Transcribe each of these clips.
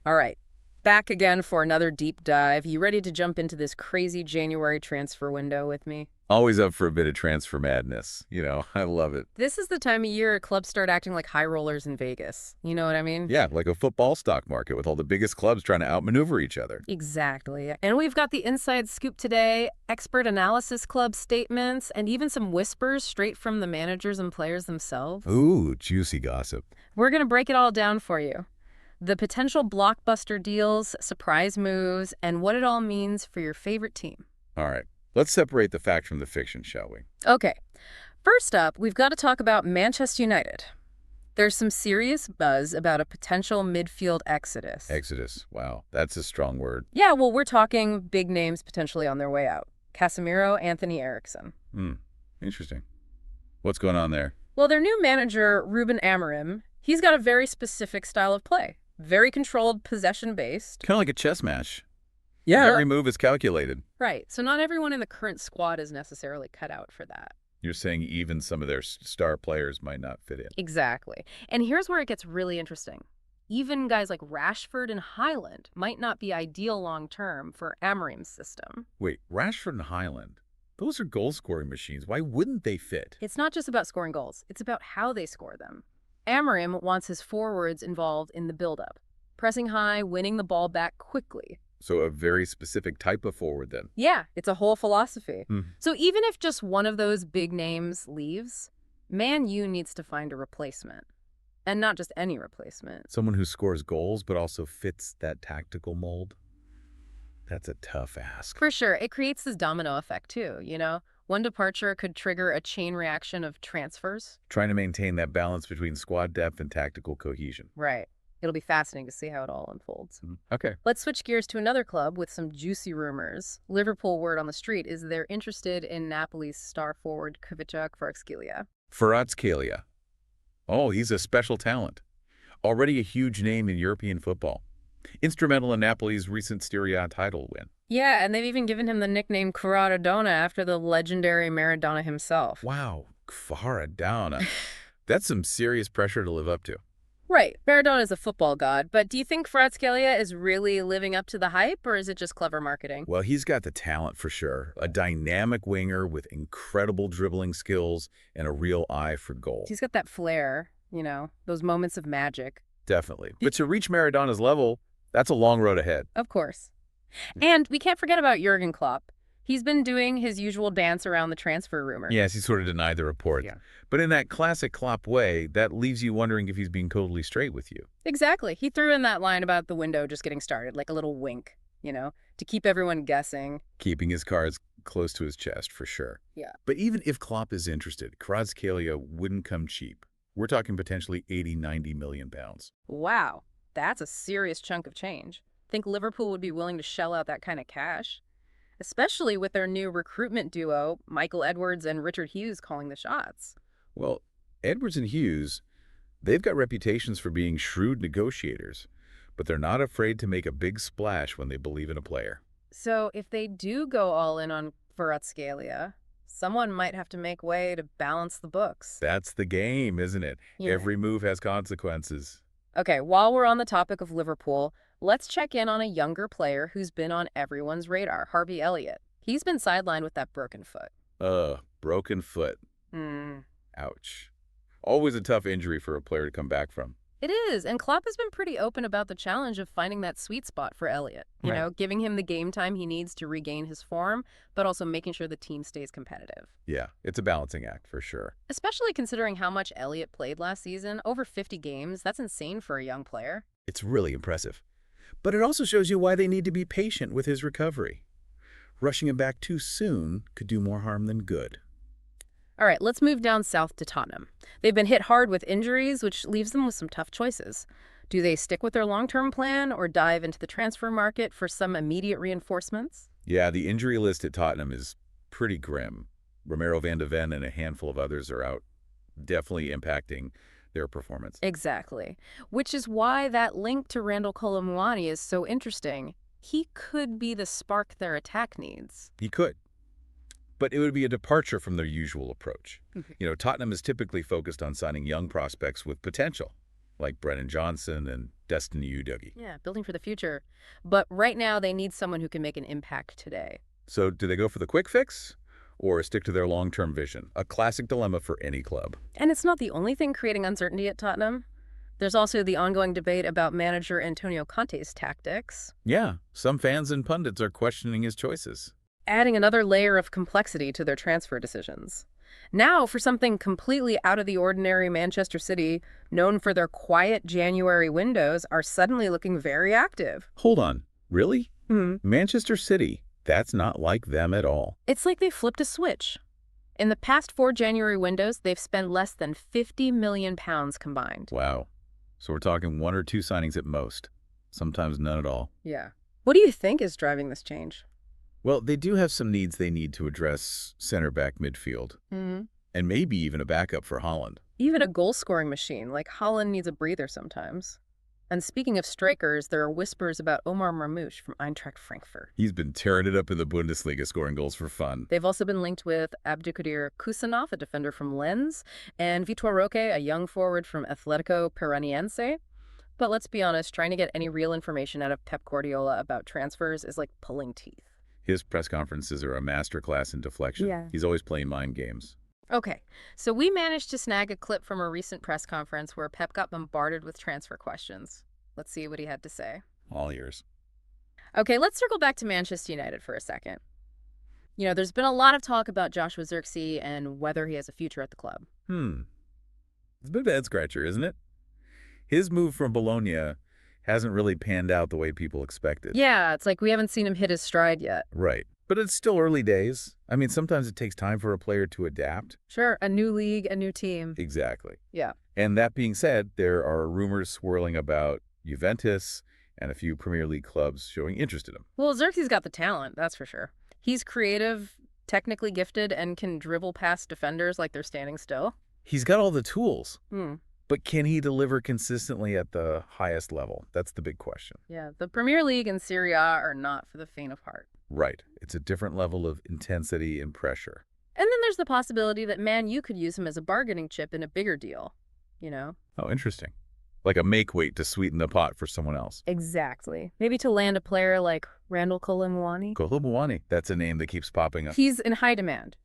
All right, back again for another deep dive. You ready to jump into this crazy January transfer window with me? Always up for a bit of transfer madness. I love it. This is the time of year clubs start acting like high rollers in Vegas. You know what I mean? Yeah, like a football stock market with all the biggest clubs trying to outmaneuver each other. Exactly. And we've got the inside scoop today, expert analysis club statements, and even some whispers straight from the managers and players themselves. Ooh, juicy gossip. We're going to break it all down for you. The potential blockbuster deals, surprise moves, and what it all means for your favorite team. All right, let's separate the fact from the fiction, shall we? Okay, first up, we've got to talk about Manchester United. There's some serious buzz about a potential midfield exodus. Exodus. Wow, that's a strong word. Yeah, well, we're talking big names potentially on their way out. Casemiro, Anthony Eriksson. Interesting. What's going on there? Well, their new manager, Ruben Amorim, he's got a very specific style of play. Very controlled, possession-based. Kind of like a chess match. Yeah. Every move is calculated. Right, so not everyone in the current squad is necessarily cut out for that. You're saying even some of their star players might not fit in. Exactly. And here's where it gets really interesting. Even guys like Rashford and Haaland might not be ideal long-term for Amorim's system. Wait, Rashford and Highland, those are goal-scoring machines. Why wouldn't they fit? It's not just about scoring goals. It's about how they score them. Amorim wants his forwards involved in the build-up, pressing high, winning the ball back quickly. So a very specific type of forward then. Yeah, it's a whole philosophy. Hmm. So even if just one of those big names leaves, Man U needs to find a replacement. And not just any replacement. Someone who scores goals but also fits that tactical mold? That's a tough ask. For sure, it creates this domino effect too, you know? One departure could trigger a chain reaction of transfers. Trying to maintain that balance between squad depth and tactical cohesion. Right. It'll be fascinating to see how it all unfolds. Okay. Let's switch gears to another club with some juicy rumors. Liverpool word on the street is they're interested in Napoli's star forward Kvaratskhelia Kvaratskhelia. Kvaratskhelia. Oh, he's a special talent. Already a huge name in European football. Instrumental in Napoli's recent Serie A title win. Yeah, and they've even given him the nickname Maradona after the legendary Maradona himself. Wow, Kvaratskhelia. That's some serious pressure to live up to. Right, Maradona is a football god, but do you think Kvaratskhelia is really living up to the hype, or is it just clever marketing? Well, he's got the talent for sure. A dynamic winger with incredible dribbling skills and a real eye for goal. He's got that flair, you know, those moments of magic. Definitely. But to reach Maradona's level, that's a long road ahead. Of course. And we can't forget about Jurgen Klopp. He's been doing his usual dance around the transfer rumor. Yes, he sort of denied the report. Yeah. But in that classic Klopp way, that leaves you wondering if he's being totally straight with you. Exactly. He threw in that line about the window just getting started, like a little wink, you know, to keep everyone guessing. Keeping his cards close to his chest, for sure. Yeah. But even if Klopp is interested, Kvaratskhelia wouldn't come cheap. We're talking potentially 80, 90 million pounds. Wow, that's a serious chunk of change. Think Liverpool would be willing to shell out that kind of cash? Especially with their new recruitment duo, Michael Edwards and Richard Hughes calling the shots. Well, Edwards and Hughes, they've got reputations for being shrewd negotiators, but they're not afraid to make a big splash when they believe in a player. So if they do go all in on Kvaratskhelia, someone might have to make way to balance the books. That's the game, isn't it? Yeah. Every move has consequences. Okay, while we're on the topic of Liverpool, let's check in on a younger player who's been on everyone's radar, Harvey Elliott. He's been sidelined with that broken foot. Broken foot. Ouch. Always a tough injury for a player to come back from. It is, and Klopp has been pretty open about the challenge of finding that sweet spot for Elliott. You know, giving him the game time he needs to regain his form, but also making sure the team stays competitive. Yeah, it's a balancing act for sure. Especially considering how much Elliott played last season, over 50 games, that's insane for a young player. It's really impressive. But it also shows you why they need to be patient with his recovery. Rushing him back too soon could do more harm than good. All right, let's move down south to Tottenham. They've been hit hard with injuries, which leaves them with some tough choices. Do they stick with their long-term plan or dive into the transfer market for some immediate reinforcements? Yeah, the injury list at Tottenham is pretty grim. Romero van de Ven and a handful of others are out, definitely impacting their performance. Exactly, which is why that link to Randall Colomwani is so interesting. He could be the spark their attack needs. He could. But it would be a departure from their usual approach. Tottenham is typically focused on signing young prospects with potential, like Brennan Johnson and Destiny Udogie. Yeah, building for the future. But right now, they need someone who can make an impact today. So do they go for the quick fix or stick to their long-term vision? A classic dilemma for any club. And it's not the only thing creating uncertainty at Tottenham. There's also the ongoing debate about manager Antonio Conte's tactics, Yeah, some fans and pundits are questioning his choices. adding another layer of complexity to their transfer decisions. Now, for something completely out of the ordinary, Manchester City, known for their quiet January windows, are suddenly looking very active. Hold on, really? Hmm. Manchester City? That's not like them at all. It's like they flipped a switch. In the past 4 January windows, they've spent less than £50 million combined. Wow. So we're talking 1 or 2 signings at most. Sometimes none at all. Yeah. What do you think is driving this change? Well, they do have some needs they need to address: center back, midfield, Hmm. and maybe even a backup for Holland. Even a goal-scoring machine like Holland needs a breather sometimes. And speaking of strikers, there are whispers about Omar Marmoush from Eintracht Frankfurt. He's been tearing it up in the Bundesliga, scoring goals for fun. They've also been linked with Abdulkadir Kusanov, a defender from Lens, and Vitor Roque, a young forward from Atletico Paranaense. But let's be honest, trying to get any real information out of Pep Guardiola about transfers is like pulling teeth. His press conferences are a masterclass in deflection. Yeah. He's always playing mind games. Okay, so we managed to snag a clip from a recent press conference where Pep got bombarded with transfer questions. Let's see what he had to say. All ears. Okay, let's circle back to Manchester United for a second. You know, there's been a lot of talk about Joshua Zirkzee and whether he has a future at the club. It's a bit of a head-scratcher, isn't it? His move from Bologna hasn't really panned out the way people expected. Yeah, it's like we haven't seen him hit his stride yet. Right. But it's still early days. I mean, sometimes it takes time for a player to adapt. Sure, a new league, a new team. Exactly. Yeah. And that being said, there are rumors swirling about Juventus and a few Premier League clubs showing interest in him. Well, Xerxes got the talent, that's for sure. He's creative, technically gifted, and can dribble past defenders like they're standing still. He's got all the tools, Hmm. but can he deliver consistently at the highest level? That's the big question. Yeah, the Premier League and Serie A are not for the faint of heart. Right. It's a different level of intensity and pressure. And then there's the possibility that Man U could use him as a bargaining chip in a bigger deal, you know? Oh, interesting. Like a make-weight to sweeten the pot for someone else. Exactly. Maybe to land a player like Randall Colomwani. Kolobwani. That's a name that keeps popping up. He's in high demand.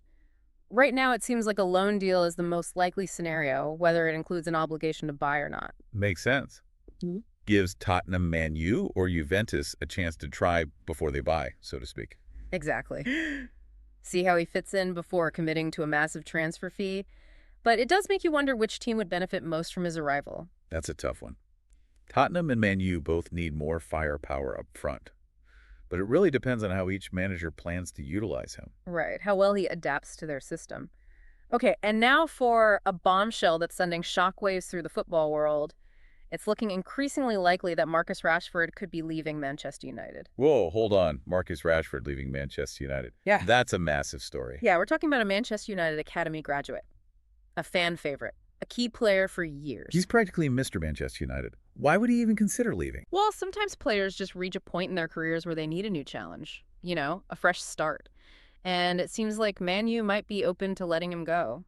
Right now, it seems like a loan deal is the most likely scenario, whether it includes an obligation to buy or not. Makes sense. Mhm. Gives Tottenham, Man U, or Juventus a chance to try before they buy, so to speak. Exactly. See how he fits in before committing to a massive transfer fee? But it does make you wonder which team would benefit most from his arrival. That's a tough one. Tottenham and Man U both need more firepower up front. But it really depends on how each manager plans to utilize him. Right, how well he adapts to their system. Okay, and now for a bombshell that's sending shockwaves through the football world. It's looking increasingly likely that Marcus Rashford could be leaving Manchester United. Whoa, hold on. Marcus Rashford leaving Manchester United. Yeah. That's a massive story. Yeah, we're talking about a Manchester United Academy graduate, a fan favorite, a key player for years. He's practically Mr. Manchester United. Why would he even consider leaving? Well, sometimes players just reach a point in their careers where they need a new challenge, you know, a fresh start. And it seems like Man U might be open to letting him go.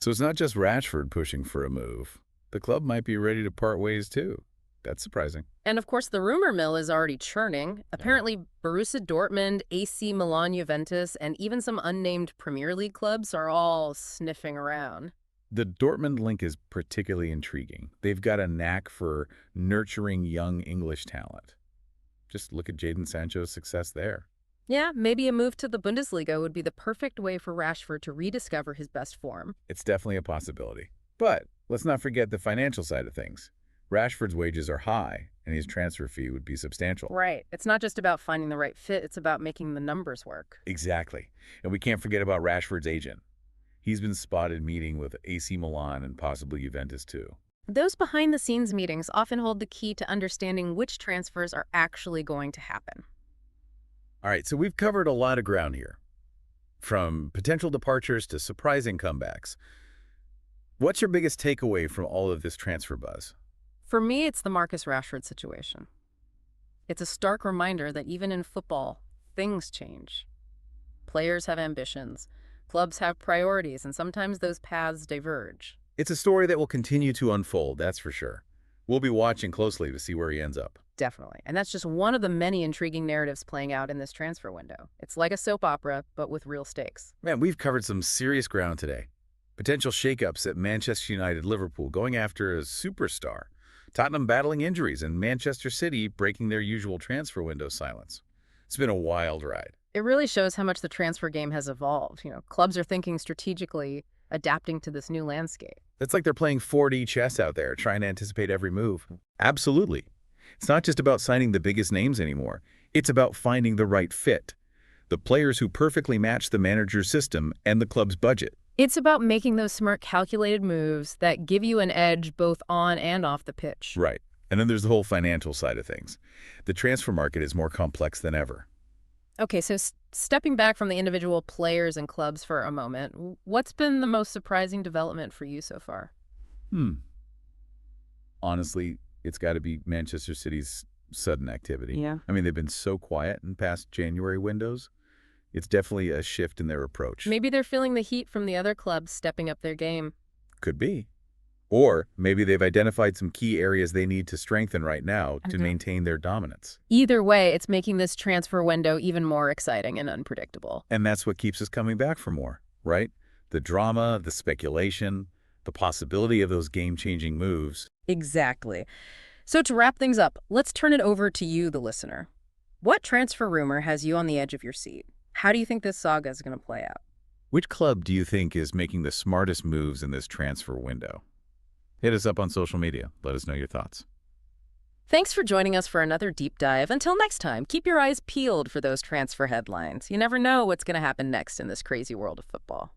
So it's not just Rashford pushing for a move. The club might be ready to part ways too. That's surprising. And of course, the rumor mill is already churning. Apparently, Borussia Dortmund, AC Milan, Juventus, and even some unnamed Premier League clubs are all sniffing around. The Dortmund link is particularly intriguing. They've got a knack for nurturing young English talent. Just look at Jadon Sancho's success there. Yeah, maybe a move to the Bundesliga would be the perfect way for Rashford to rediscover his best form. It's definitely a possibility. But let's not forget the financial side of things. Rashford's wages are high, and his transfer fee would be substantial. Right. It's not just about finding the right fit, it's about making the numbers work. Exactly. And we can't forget about Rashford's agent. He's been spotted meeting with AC Milan and possibly Juventus too. Those behind-the-scenes meetings often hold the key to understanding which transfers are actually going to happen. All right, so we've covered a lot of ground here, from potential departures to surprising comebacks. What's your biggest takeaway from all of this transfer buzz? For me, it's the Marcus Rashford situation. It's a stark reminder that even in football, things change. Players have ambitions, clubs have priorities, and sometimes those paths diverge. It's a story that will continue to unfold, that's for sure. We'll be watching closely to see where he ends up. Definitely. And that's just one of the many intriguing narratives playing out in this transfer window. It's like a soap opera, but with real stakes. Man, we've covered some serious ground today. Potential shakeups at Manchester United Liverpool going after a superstar. Tottenham battling injuries and Manchester City breaking their usual transfer window silence. It's been a wild ride. It really shows how much the transfer game has evolved. Clubs are thinking strategically, adapting to this new landscape. It's like they're playing 4D chess out there, trying to anticipate every move. Absolutely. It's not just about signing the biggest names anymore. It's about finding the right fit. The players who perfectly match the manager's system and the club's budget. It's about making those smart, calculated moves that give you an edge both on and off the pitch. Right. And then there's the whole financial side of things. The transfer market is more complex than ever. Okay, so stepping back from the individual players and clubs for a moment, what's been the most surprising development for you so far? Honestly, it's got to be Manchester City's sudden activity. Yeah. I mean, they've been so quiet in past January windows. It's definitely a shift in their approach. Maybe they're feeling the heat from the other clubs stepping up their game. Could be. Or maybe they've identified some key areas they need to strengthen right now to maintain their dominance. Either way, it's making this transfer window even more exciting and unpredictable. And that's what keeps us coming back for more, right? The drama, the speculation, the possibility of those game-changing moves. Exactly. So to wrap things up, let's turn it over to you, the listener. What transfer rumor has you on the edge of your seat? How do you think this saga is going to play out? Which club do you think is making the smartest moves in this transfer window? Hit us up on social media. Let us know your thoughts. Thanks for joining us for another deep dive. Until next time, keep your eyes peeled for those transfer headlines. You never know what's going to happen next in this crazy world of football.